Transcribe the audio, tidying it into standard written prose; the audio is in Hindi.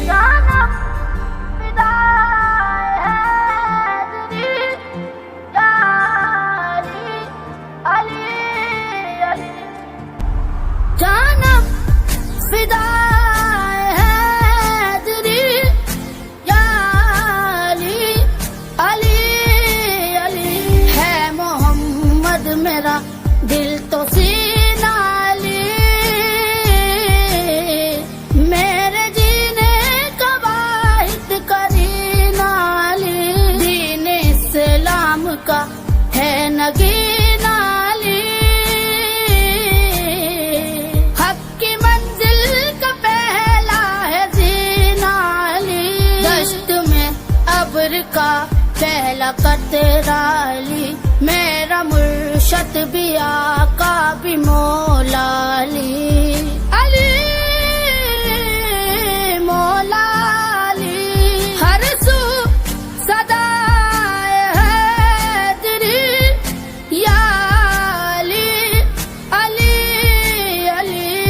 जानम फिदाए हैदरी यारी अली अली जानम फिदाए हैदरी यारी अली अली है मोहम्मद मेरा दिल तो सीना अली मेरे जीने का वाहिद करीना अली दीन इस्लाम का है नगीना अली हक की मंजिल का पहला है जीना अली दश्त में अब्र का पहला कतरा अली मेरा मुर्शद भी आका भी मौला अली।